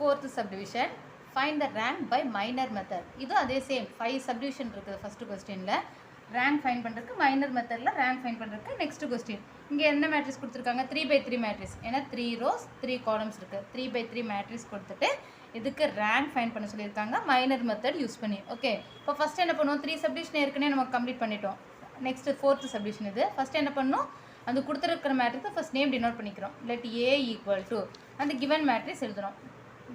Fourth subdivision, find the rank by minor method. இது அதே same 5 subdivision இருக்குது first questionல. rank find பண்ணுறதுக்கு minor methodல rank find பண்ணுறதுக்கு next question. இங்கே என்ன matrix கொடுத்துருக்காங்க 3/3 matrix. ஏன்னா 3 rows 3 columns இருக்குது. 3/3 matrix கொடுத்துட்டு இதுக்கு rank find பண்ண சொல்லியிருக்காங்க minor method யூஸ் பண்ணி. ஓகே, இப்போ ஃபர்ஸ்ட் என்ன பண்ணுவோம், 3 subdivision ஏற்கனவே நம்ம கம்ப்ளீட் பண்ணிட்டோம். நெக்ஸ்ட் ஃபோர்த் subdivision இது. ஃபர்ஸ்ட் என்ன பண்ணணும், அந்த கொடுத்துருக்கிற மேட்ரிக்ஸ் ஃபர்ஸ்ட் நேம் டினோட் பண்ணிக்கிறோம். லெட் A ஈக்குவல் டு அந்த கிவன் மேட்ரிக்ஸ் எழுதுகிறோம்.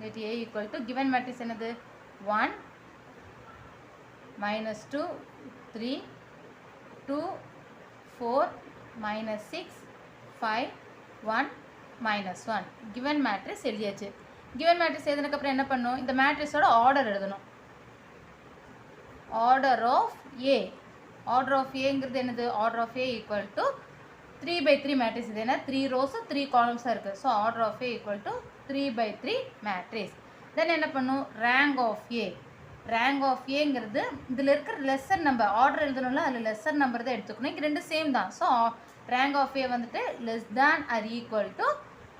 let A equal to given matrix என்னது 1 minus 2 3 2 4 minus 6 5 1 minus 1 given matrix எழுதியாச்சு. given matrix எழுதுனதுக்கு அப்புறம் என்ன பண்ணணும், இந்த மேட்ரிக்ஸோட ஆர்டர் எழுதணும். Order of A, order of ஏங்கிறது என்னது, order of A equal to 3/3 matrix. இது என்ன 3 rows 3 columns இருக்குது. So order of A equal to 3/3 matrix. Then என்ன பண்ணும், rank of A. Rank of ஏங்கிறது இதில் இருக்கிற லெஸ்ஸர் நம்பர், ஆர்டர் எழுதணும்ல அதில் லெஸ்ஸர் நம்பர் தான் எடுத்துக்கணும். இங்கே ரெண்டு சேம் தான். ஸோ ரேங்க் ஆஃப் ஏ வந்துட்டு less than or equal to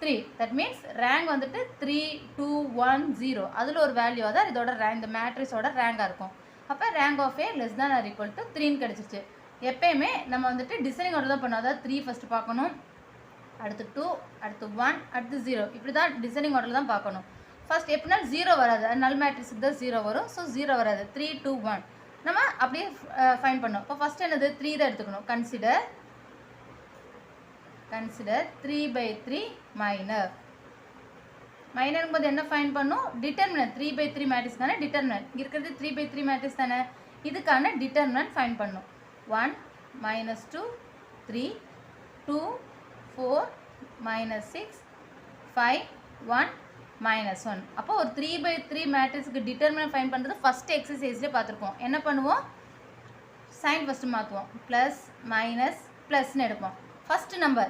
3. That means rank வந்துட்டு 3 2 1 0 அதில் ஒரு வேல்யூவாக தான் இதோட ரேங்க், இந்த மேட்ரிக்ஸோட ரேங்காக இருக்கும். அப்போ rank of A less than or equal to 3ன்னு கிடச்சிச்சு. எப்பயுமே நம்ம வந்துட்டு டிசைனிங் ஆர்டர் தான் பண்ணோம். அதாவது 3 ஃபஸ்ட்டு பார்க்கணும், அடுத்து 2, அடுத்து 1, அடுத்து 0. இப்படி தான் டிசைனிங் ஆர்டரில் தான் பார்க்கணும். ஃபர்ஸ்ட் எப்படின்னா 0 வராது, நல் மேட்ரிக்ஸுக்கு தான் 0 வரும். ஸோ 0 வராது. 3 2 1 நம்ம அப்படியே ஃபைண்ட் பண்ணோம். இப்போ ஃபஸ்ட் என்னது 3 தான் எடுத்துக்கணும். Consider 3/3 minor. மைனருங்கும் போது என்ன ஃபைண்ட் பண்ணும், டிட்டர்மினன்ட். 3/3 மேட்ரிக்ஸ் தானே டிட்டர்மினன்ட். இங்கே இருக்கிறது 3/3 மேட்ரிக்ஸ் தானே, இதுக்கான டிட்டர்மினன்ட் ஃபைண்ட் பண்ணும். 1 minus 2 3 2 4 minus 6 5 1 minus 1. அப்போ ஒரு 3/3 மேட்ரிக்ஸுக்கு டிட்டர்மினன்ட் ஃபைண்ட் பண்ணுறது ஃபஸ்ட் எக்ஸசைஸ்லேயே பார்த்துருப்போம். என்ன பண்ணுவோம், சைன் ஃபஸ்ட்டு மாற்றுவோம். ப்ளஸ் மைனஸ் ப்ளஸ்ன்னு எடுப்போம். ஃபஸ்ட் நம்பர்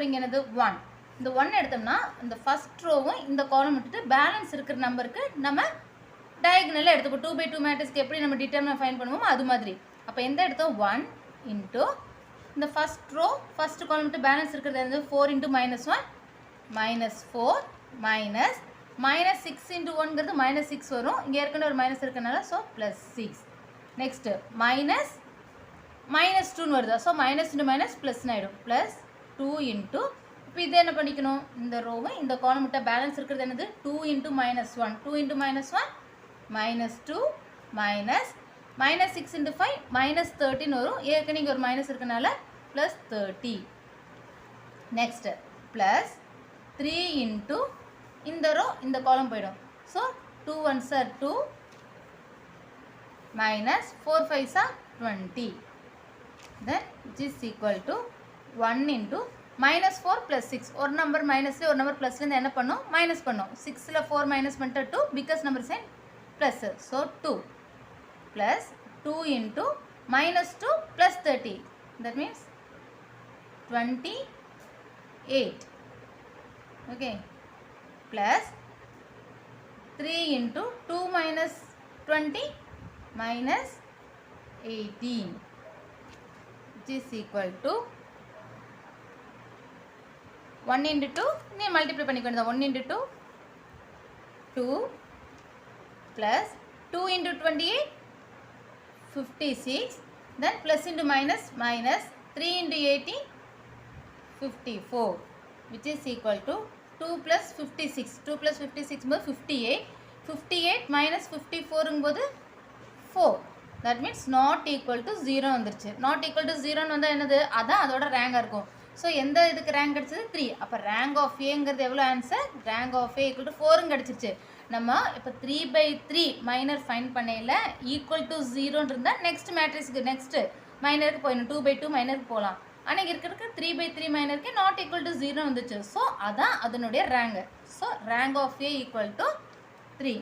இங்கே என்னது 1. இந்த 1 எடுத்தோம்னா இந்த ஃபஸ்ட் ரோவும் இந்த காலம் விட்டுட்டு பேலன்ஸ் இருக்கிற நம்பருக்கு நம்ம டயகனலாக எடுத்துப்போம். 2/2 மேட்ரிக்ஸ்க்கு எப்படி நம்ம டிட்டர்மினன்ட் ஃபைண்ட் பண்ணுவோமோ அது மாதிரி. அப்போ எந்த எடுத்தோம் 1 இன்ட்டு இந்த ஃபஸ்ட் ரோ ஃபஸ்ட் காலம் விட்டு பேலன்ஸ் இருக்கிறது வந்து 4 இன்ட்டு -1 -4 மைனஸ் 6 இன்ட்டு 1ங்கிறது -6 வரும். இங்கே ஏற்கனவே ஒரு மைனஸ் இருக்கிறனால ஸோ +6. நெக்ஸ்ட்டு -2ன்னு வருது. ஸோ மைனஸ் இன்ட்டு மைனஸ் ப்ளஸ்ன்னு ஆகிடும். +2 இன்ட்டு இப்போ இது என்ன பண்ணிக்கணும், இந்த ரோவை இந்த காலம் விட்ட பேலன்ஸ் இருக்கிறது என்னது 2 இன்ட்டு -1 2 இன்ட்டு -1 -2 -6 இன்ட்டு 5 -13 வரும். ஏற்கனவே இங்கே ஒரு மைனஸ் இருக்கனால +30. நெக்ஸ்ட் +3 இன்ட்டு இந்த ரோ இந்த காலம் போயிடும். So 2 1s are 2 -4 5s are 20. then which is equal to 1 into -4 + 6. ஒரு நம்பர் மைனஸ்ல ஒரு நம்பர் ப்ளஸ்லேருந்து என்ன பண்ணும், மைனஸ் பண்ணும். 6ல் 4 மைனஸ் பண்ணிட்டு 2 because number sign plus. So 2 plus 2 into -2 plus 30. That means 28. Okay. Plus 3 into 2 minus 20 minus 18. Which is equal to 1 into 2. நீ multiply பண்ணிக்கொண்டா 1 into 2 2 plus 2 into 28 56. then plus into minus 3 into 18 54, which is equal to 2 plus 56. 2 plus 56 போது 58 minus 54 போது 4. that means not equal to 0 வந்துருச்சு. not equal to 0ன்னு வந்தால் என்னது, அதான் அதோட ரேங்காக இருக்கும். So எந்த இதுக்கு ரேங்க் கிடச்சது 3. அப்போ ரேங்க் ஆஃப் ஏங்கிறது எவ்வளோ answer, rank of A equal to 4ன்னு கிடச்சிருச்சு. நம்ம இப்போ 3/3 மைனர் ஃபைண்ட் பண்ணையில் ஈக்குவல் டு 0ன்னு இருந்தால் நெக்ஸ்ட் மேட்ரிக்ஸுக்கு நெக்ஸ்ட்டு மைனருக்கு போயிடணும். 2/2 மைனருக்கு போகலாம். ஆனால் இங்கே இருக்கிறதுக்கு 3/3 மைனருக்கு நாட் ஈக்குவல் டு 0 வந்துச்சு. ஸோ அதான் அதனுடைய rank. So rank of A equal to 3.